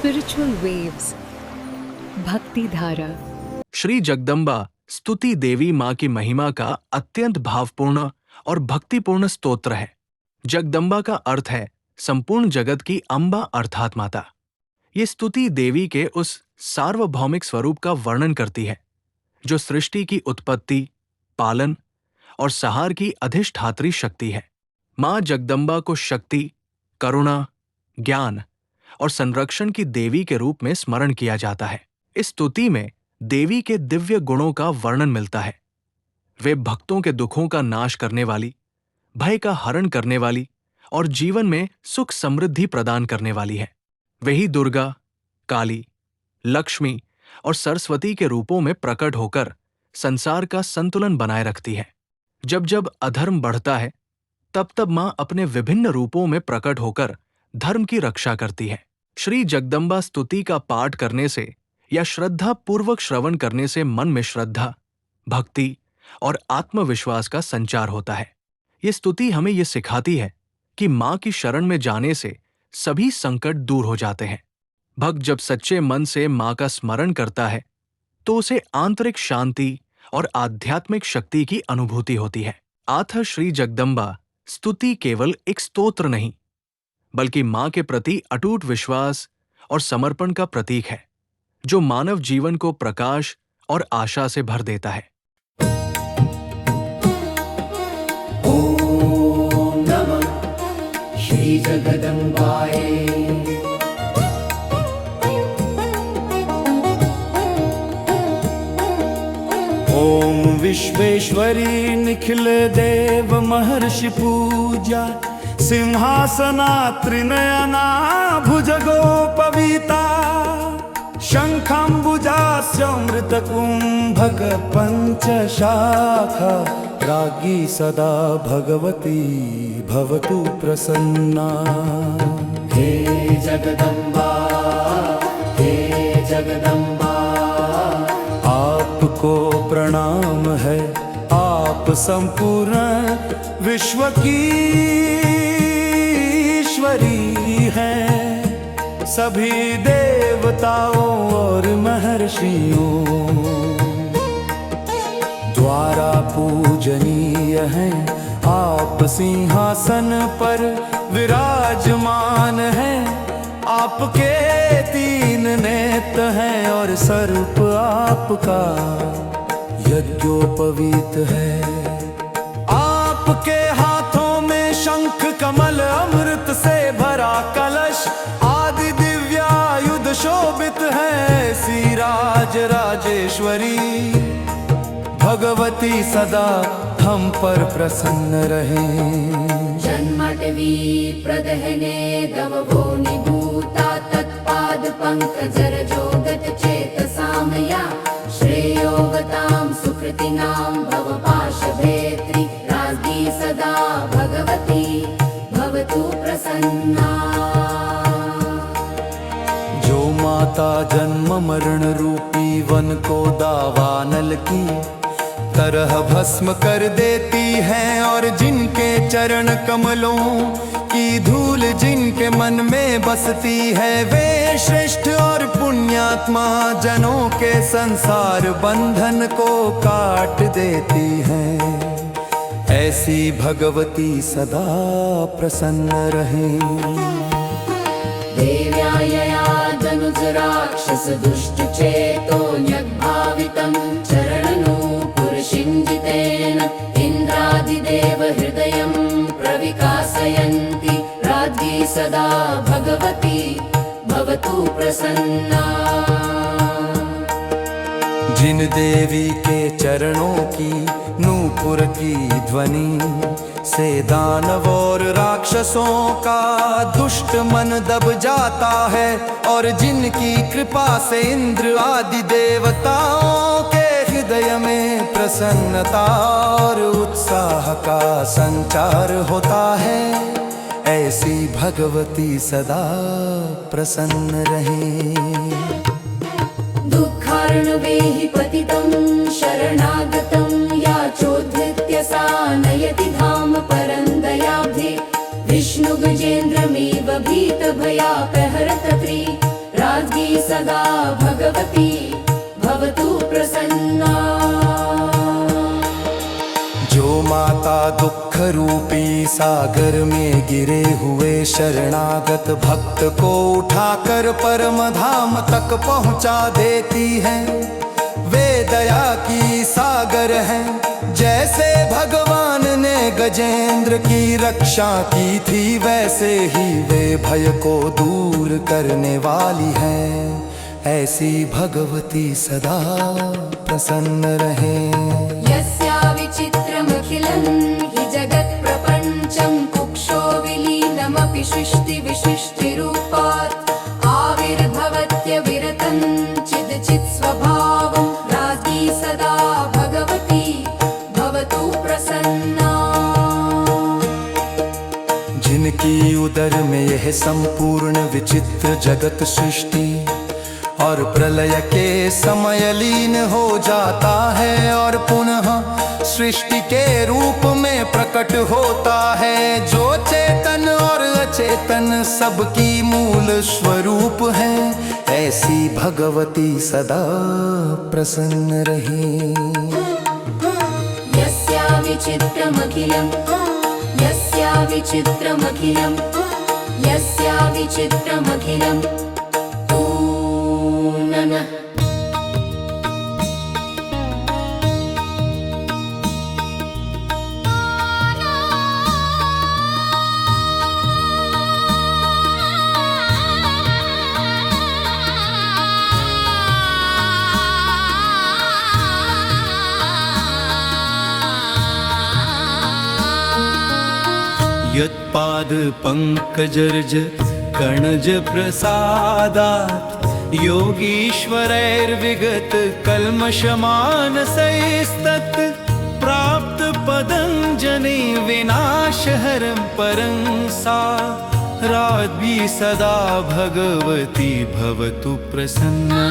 Spiritual waves. भक्ति धारा। श्री जगदम्बा स्तुति देवी माँ की महिमा का अत्यंत भावपूर्ण और भक्तिपूर्ण स्तोत्र है। जगदम्बा का अर्थ है संपूर्ण जगत की अम्बा अर्थात माता। ये स्तुति देवी के उस सार्वभौमिक स्वरूप का वर्णन करती है जो सृष्टि की उत्पत्ति, पालन और सहार की अधिष्ठात्री शक्ति है। माँ जगदम्बा को शक्ति, करुणा, ज्ञान और संरक्षण की देवी के रूप में स्मरण किया जाता है। इस स्तुति में देवी के दिव्य गुणों का वर्णन मिलता है। वे भक्तों के दुखों का नाश करने वाली, भय का हरण करने वाली और जीवन में सुख समृद्धि प्रदान करने वाली है। वही दुर्गा, काली, लक्ष्मी और सरस्वती के रूपों में प्रकट होकर संसार का संतुलन बनाए रखती है। जब जब अधर्म बढ़ता है तब तब माँ अपने विभिन्न रूपों में प्रकट होकर धर्म की रक्षा करती है। श्री जगदम्बा स्तुति का पाठ करने से या श्रद्धा पूर्वक श्रवण करने से मन में श्रद्धा, भक्ति और आत्मविश्वास का संचार होता है। ये स्तुति हमें ये सिखाती है कि माँ की शरण में जाने से सभी संकट दूर हो जाते हैं। भक्त जब सच्चे मन से माँ का स्मरण करता है तो उसे आंतरिक शांति और आध्यात्मिक शक्ति की अनुभूति होती है। अतः श्री जगदम्बा स्तुति केवल एक स्तोत्र नहीं बल्कि माँ के प्रति अटूट विश्वास और समर्पण का प्रतीक है जो मानव जीवन को प्रकाश और आशा से भर देता है। ओम नमः श्री जगदम्बाय। ओम विश्वेश्वरी निखिल देव महर्षि पूजा, सिंहासना त्रिनयना भुजगोपवीता, शङ्खाम्बुजास्यमृतकुम्भक पञ्चशाखा, राज्ञी सदा भगवती भवतु प्रसन्ना। हे जगदम्बा, हे जगदम्बा, आपको प्रणाम है, आप संपूर्ण विश्व की ईश्वरी हैं। सभी देवताओं और महर्षियों द्वारा पूजनीय हैं। आप सिंहासन पर विराजमान हैं। आपके 3 नेत्र हैं और सर्प आपका यज्ञोपवीत है। आपके हाथों में शंख कमल, अमृत से भरा कलश आदि दिव्यायुध शोभित है। ऐसी राज राजेश्वरी भगवती सदा हम पर प्रसन्न रहें। जन्मटवी प्रदहने दवभो निभूता, तत्पाद पंकजर जोगत चेतसामया, श्रेयोगतां सुकृतिनां भवपाशभेत्री, राज्ञी सदा भगवती भवतु प्रसन्ना। जो माता जन्म मरण रूपी वन को दावानल की तरह भस्म कर देती है, और जिनके चरण कमलों की धूल जिनके मन में बसती है, वे श्रेष्ठ और पुण्यात्मा जनों के संसार बंधन को काट देती हैं। ऐसी भगवती सदा प्रसन्न रहें। देव्यायया दनुज राक्षस दुष्ट चेतो न्यग्भावितं चरणनूपुरशिञ्जितेन, इन्द्रादिदेव हृदयं प्रविकासयन्ति, राज्ञी सदा भगवती भवतु प्रसन्ना। जिन देवी के चरणों की नूपुर की ध्वनि से दानव और राक्षसों का दुष्ट मन दब जाता है, और जिनकी कृपा से इंद्र आदि देवताओं के हृदय में प्रसन्नता और उत्साह का संचार होता है, ऐसी भगवती सदा प्रसन्न रहे। दुःखार्णवेहि पतितं शरणागतं, याचोद्धृत्य सा नयति धाम परं दयाब्धे, विष्णुगजेन्द्रमेव भीतभयापहरत सदा भगवती भवतु प्रसन्ना। जो माता दुख रूपी सागर में गिरे हुए शरणागत भक्त को उठाकर परम धाम तक पहुंचा देती है, वे दया की सागर है। जैसे भगवान ने गजेंद्र की रक्षा की थी, वैसे ही वे भय को दूर करने वाली है। ऐसी भगवती सदा प्रसन्न रहे। यस्या विचित्रमखिलं हि जगत्प्रपञ्चं कुक्षो विलीनमपि सृष्टिविशिष्टिरूपात् आविर्भवत्यविरतं चिदचित्स्वभावं राज्ञी सदा भगवती भवतु प्रसन्ना। जिनकी उदर में यह संपूर्ण विचित्र जगत सृष्टि और प्रलय के समय लीन हो जाता है और पुनः सृष्टि के रूप में प्रकट होता है, जो चेतन और अचेतन सबकी मूल स्वरूप है। ऐसी भगवती सदा प्रसन्न रहे। यस्या विचित्रमखिलं यस्या विचित्रमखिलं यस्या विचित्रमखिलं ननः। यत्पाद पंकजर्ज कणज प्रसादात् योगीश्वरैर्विगत कल्मषमानसैस्तत् प्राप्त पदं जने विनाशहरं परं सा राज्ञी सदा भगवती भवतु प्रसन्ना।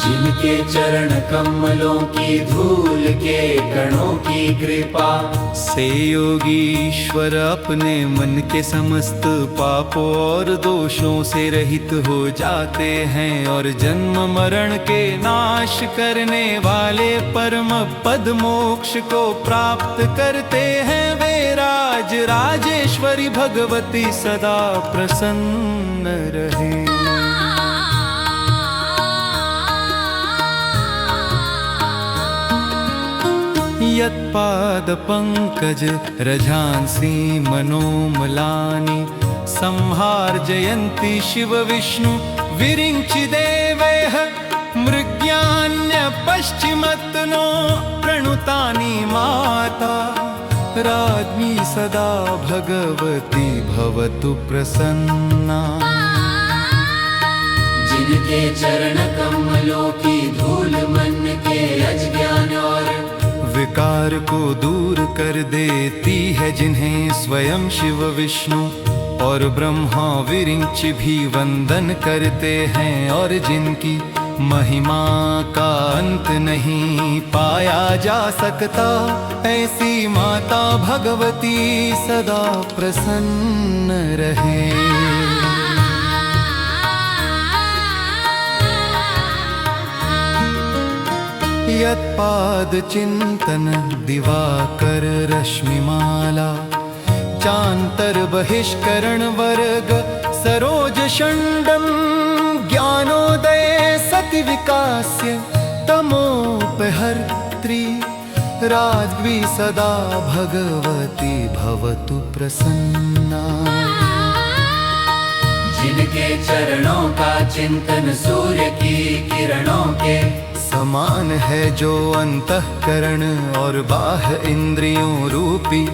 जिनके चरण कमलों की धूल के कणों की कृपा से योगीश्वर अपने मन के समस्त पापों और दोषों से रहित हो जाते हैं और जन्म मरण के नाश करने वाले परम पद मोक्ष को प्राप्त करते हैं, वे राज राजेश्वरी भगवती सदा प्रसन्न रहे। यत्पाद पंकज रजांसी मनोमलानि संहारजयन्ति शिव विष्णु विरिञ्चि देवैः मृग्यान्य पश्चिमतनो प्रणुतानि माता राज्ञी सदा भगवती भवतु प्रसन्ना। जिनके चरण कमलों की धूल मन के अज्ञान और विकार को दूर कर देती है, जिन्हें स्वयं शिव विष्णु और ब्रह्मा विरिंच भी वंदन करते हैं और जिनकी महिमा का अंत नहीं पाया जा सकता, ऐसी माता भगवती सदा प्रसन्न रहे। यत्पाद चिंतन दिवाकर रश्मिमाला चांतर बहिष्करण वर्ग सरोज षण्डं ज्ञानोदय सति विकास्य तमोपहर्त्री राज्ञी सदा भगवती भवतु प्रसन्ना। जिनके चरणों का चिंतन सूर्य की किरणों के समान है, जो अंतःकरण और बाह्य इंद्रियों रूपी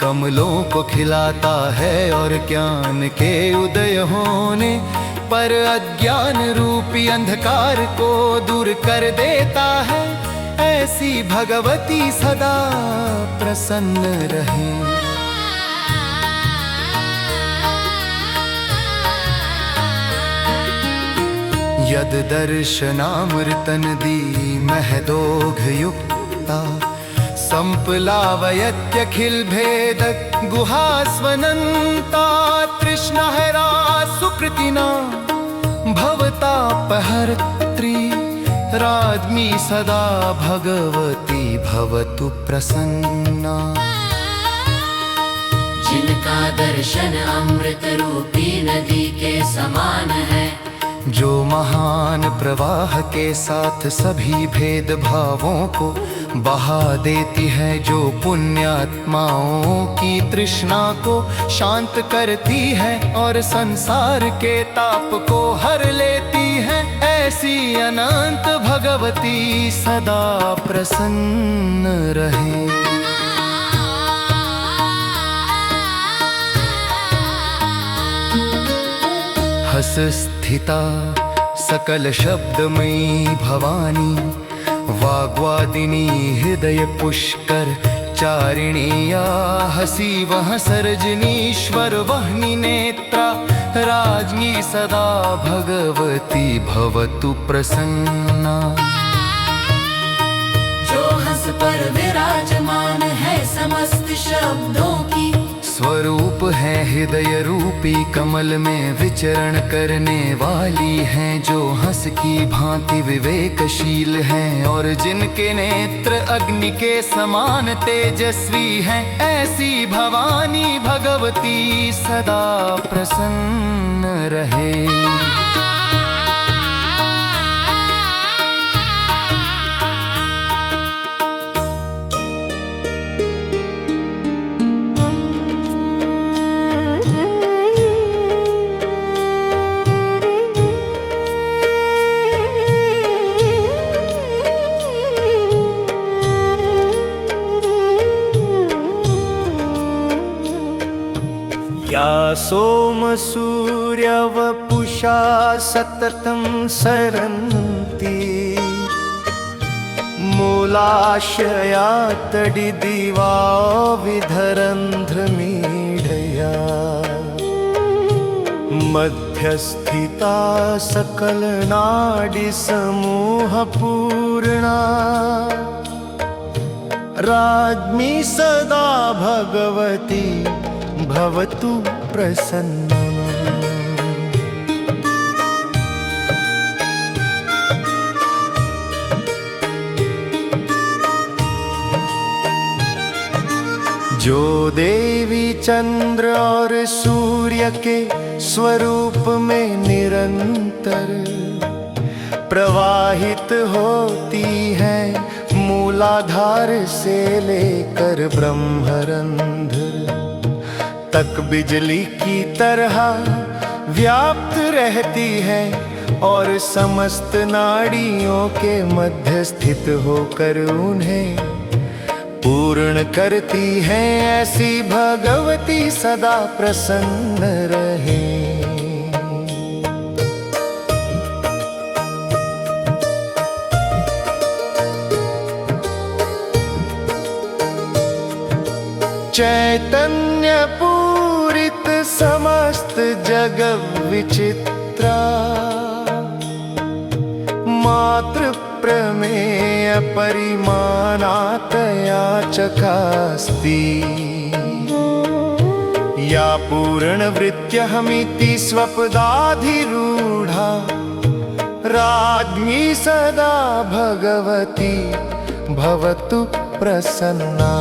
कमलों को खिलाता है और ज्ञान के उदय होने पर अज्ञान रूपी अंधकार को दूर कर देता है, ऐसी भगवती सदा प्रसन्न रहे। यद दर्शनामृतनदी महदोघ युक्ता संप्लावयत्यखिल भेद गुहास्वनन्ता तृष्णाहरा सुकृतिना भवतापहर्त्री राज्ञी सदा भगवती भवतु प्रसन्ना। जिनका दर्शन अमृत रूपी नदी के समान है, जो महान प्रवाह के साथ सभी भेद भावों को बहा देती है, जो पुण्यात्माओं की तृष्णा को शांत करती है और संसार के ताप को हर लेती है, ऐसी अनंत भगवती सदा प्रसन्न रहे। हस स्थिता सकल शब्दमयी भवानी, वाग्वादिनी हृदय पुष्कर चारिणी, या हसी वह सर्जनीश्वर वहनी नेत्रा, राज्ञी सदा भगवती भवतु प्रसन्ना। जो हंस पर विराजमान है समस्त शब्दों की, स्वरूप है हृदय रूपी कमल में विचरण करने वाली हैं, जो हंस की भांति विवेकशील हैं और जिनके नेत्र अग्नि के समान तेजस्वी हैं, ऐसी भवानी भगवती सदा प्रसन्न रहे। या सोम सूर्य वपुषा सततं सरन्ति, मूलाशया तडि दिवा विधरन्ध्रमीढया, मध्यस्थिता सकल नाडी समूह पूर्णा, राज्ञी सदा भगवती भवतु प्रसन्ना। जो देवी चंद्र और सूर्य के स्वरूप में निरंतर प्रवाहित होती है, मूलाधार से लेकर ब्रह्मरंध्र तक बिजली की तरह व्याप्त रहती है और समस्त नाड़ियों के मध्य स्थित होकर उन्हें पूर्ण करती है, ऐसी भगवती सदा प्रसन्न रहे। चैतन्य पूरित समस्त जग विचित्रा, मातृ प्रमेय परिमाणातया चकास्ति, या पूर्ण वृत्यहमिति स्वपदाधिरूढ़ा, राज्ञी सदा भगवती भवतु प्रसन्ना।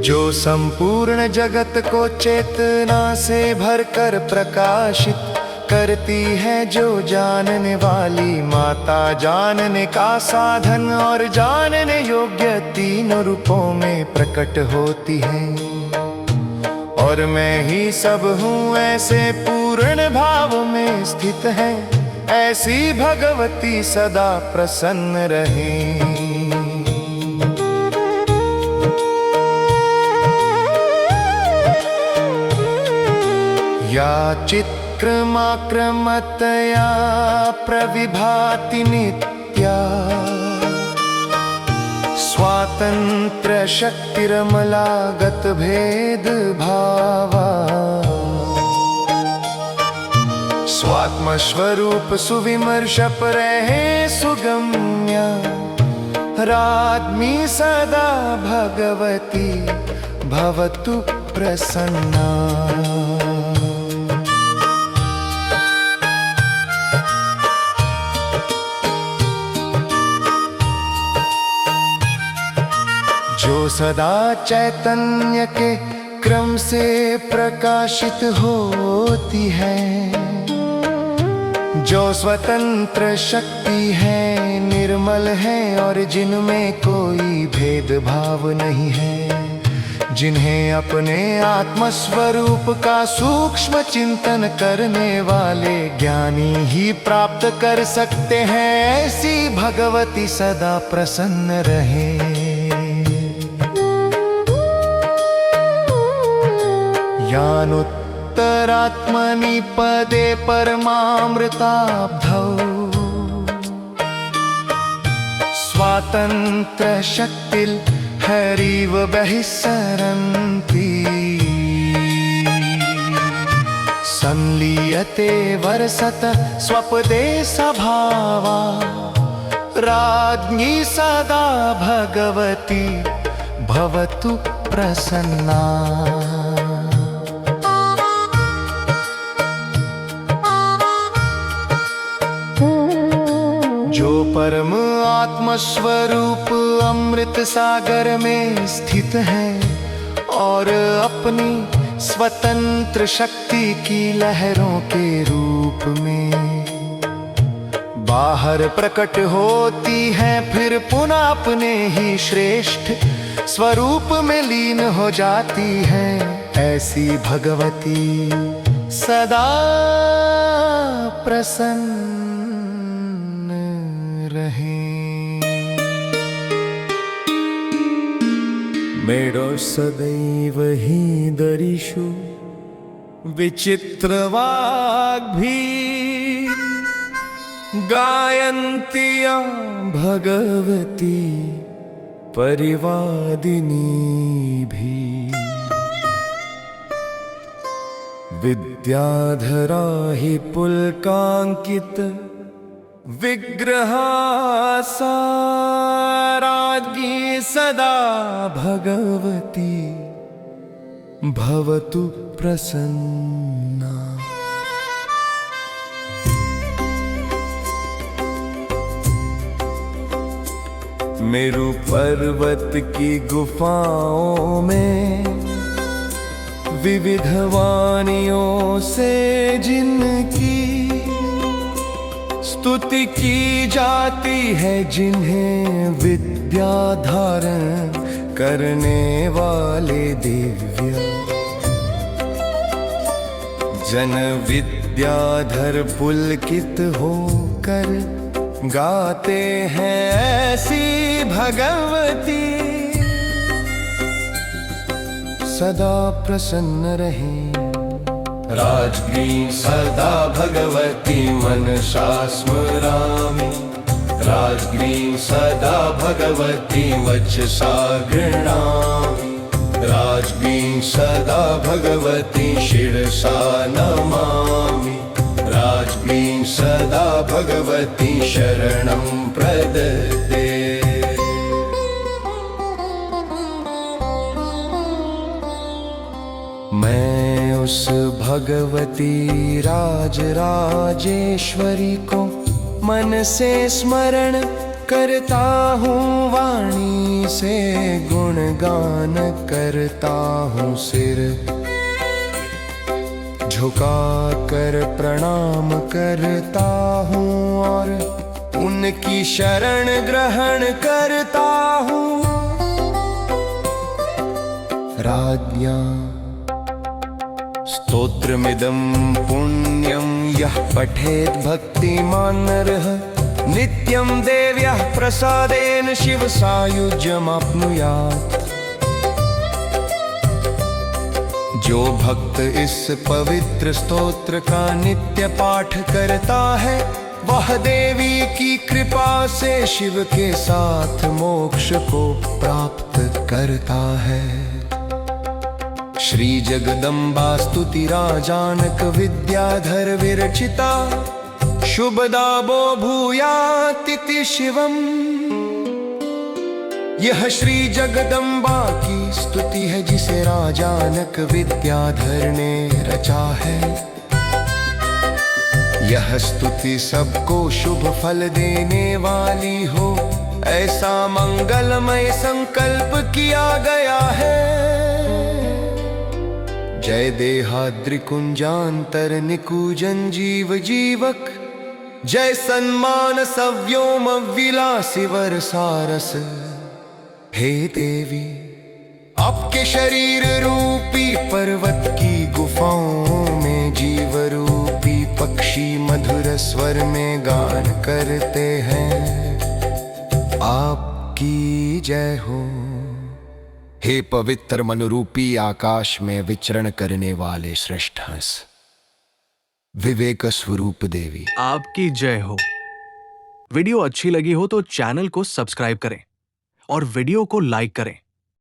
जो संपूर्ण जगत को चेतना से भरकर प्रकाशित करती है, जो जानने वाली माता, जानने का साधन और जानने योग्य तीनों रूपों में प्रकट होती है, और मैं ही सब हूँ ऐसे पूर्ण भाव में स्थित है, ऐसी भगवती सदा प्रसन्न रहे। या चित्क्रमाक्रमतया प्रविभाति नित्या, स्वातंत्र शक्तिरमलागत भेद भावा, स्वात्म स्वरूप सुविमर्श रहे सुगम्या, राज्ञी सदा भगवती भवतु प्रसन्ना। जो सदा चैतन्य के क्रम से प्रकाशित होती है, जो स्वतंत्र शक्ति है, निर्मल है और जिनमें कोई भेदभाव नहीं है, जिन्हें अपने आत्मस्वरूप का सूक्ष्म चिंतन करने वाले ज्ञानी ही प्राप्त कर सकते हैं, ऐसी भगवती सदा प्रसन्न रहे। यानुत्तरात्मनि पदे परमामृताब्धौ स्वातंत्र शक्तिल हरिव बहिस्सरन्ति, संलीयते वर्षत स्वपदे सभावा, राज्ञी सदा भगवती भवतु प्रसन्ना। जो परम आत्मस्वरूप अमृत सागर में स्थित है और अपनी स्वतंत्र शक्ति की लहरों के रूप में बाहर प्रकट होती है, फिर पुनः अपने ही श्रेष्ठ स्वरूप में लीन हो जाती है, ऐसी भगवती सदा प्रसन्न रहे। मेडो सदैव ही दरिषु विचित्रवाग्भी गायन्त्या भगवती परिवादिनी भी, विद्याधरा हि पुलकांकित विग्रहा सा, राज्ञी सदा भगवती भवतु प्रसन्ना। मेरु पर्वत की गुफाओं में विविध वाणियों से जिनकी स्तुति की जाती है, जिन्हें विद्या धारण करने वाले दिव्य जन विद्याधर पुलकित होकर गाते हैं, ऐसी भगवती सदा प्रसन्न रहे। राज्ञी सदा भगवती मनसा स्मरामि, राज्ञी सदा भगवती वचसा गृह्णामि, राज्ञी सदा भगवती शिरसा नमामि, राज्ञी सदा भगवती शरणं प्रदत्ते। मैं उस भगवती राजराजेश्वरी को मन से स्मरण करता हूँ, वाणी से गुणगान करता हूँ, सिर झुका कर प्रणाम करता हूँ और उनकी शरण ग्रहण करता हूँ। राज्ञा स्तोत्रमिदं पुण्यं यः पठेत् भक्तिमान् नरः, नित्यं देव्याः प्रसादेन शिव सायुज्यमाप्नुयात्। जो भक्त इस पवित्र स्तोत्र का नित्य पाठ करता है, वह देवी की कृपा से शिव के साथ मोक्ष को प्राप्त करता है। श्री जगदम्बा स्तुति राजानक विद्याधर विरचिता, शुभदा वो भूयातिति शिवम्। यह श्री जगदम्बा की स्तुति है जिसे राजानक विद्याधर ने रचा है। यह स्तुति सबको शुभ फल देने वाली हो, ऐसा मंगलमय संकल्प किया गया है। जय देहाद्रि कुंजांतर निकुंजन जीव जीवक, जय सन्मान सव्योम विलासी वर सारस। हे देवी, आपके शरीर रूपी पर्वत की गुफाओं में जीव रूपी पक्षी मधुर स्वर में गान करते हैं, आपकी जय हो। हे पवित्र मनुरूपी आकाश में विचरण करने वाले श्रेष्ठ हंस, विवेक स्वरूप देवी, आपकी जय हो। वीडियो अच्छी लगी हो तो चैनल को सब्सक्राइब करें और वीडियो को लाइक करें।